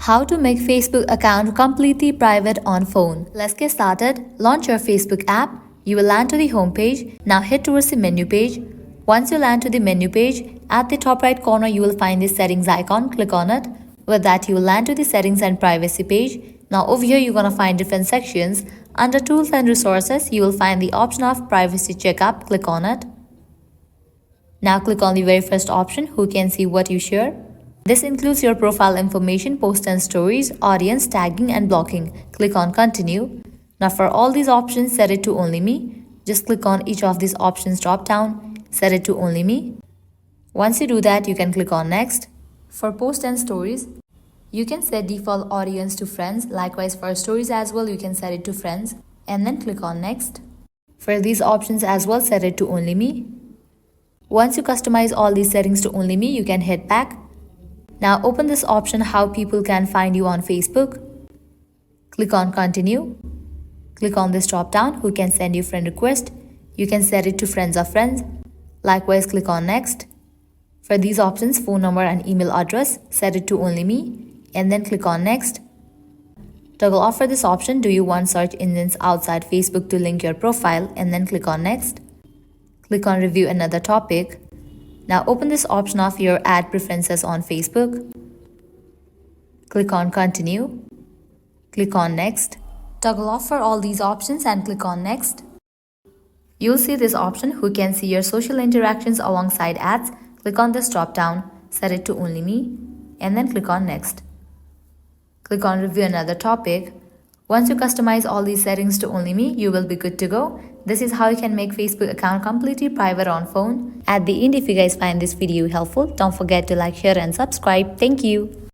How to make Facebook account completely private on phone. Let's get started. Launch your Facebook app. You will land to the home page. Now head towards the menu page. Once you land to the menu page, at the top right corner you will find the settings icon. Click on it. With that you will land to the settings and privacy page. Now over here you're gonna find different sections. Under tools and resources you will find the option of privacy checkup. Click on it. Now click on the very first option, who can see what you share. This includes your profile information, posts and stories, audience, tagging and blocking. Click on continue. Now for all these options, set it to only me. Just click on each of these options drop down, set it to only me. Once you do that, you can click on next. For posts and stories, you can set default audience to friends. Likewise for stories as well, you can set it to friends and then click on next. For these options as well, set it to only me. Once you customize all these settings to only me, you can hit back. Now open this option, how people can find you on Facebook. Click on continue. Click on this drop down, who can send you friend request. You can set it to friends of friends. Likewise click on next. For these options, phone number and email address, set it to only me and then click on next. Toggle off for this option, do you want search engines outside Facebook to link your profile, and then click on next. Click on review another topic. Now open this option of your ad preferences on Facebook. Click on continue. Click on next. Toggle off for all these options and click on next. You'll see this option, who can see your social interactions alongside ads. Click on this drop down, set it to only me and then click on next. Click on review another topic. Once you customize all these settings to only me, you will be good to go. This is how you can make Facebook account completely private on phone. At the end, if you guys find this video helpful, don't forget to like, share and subscribe. Thank you.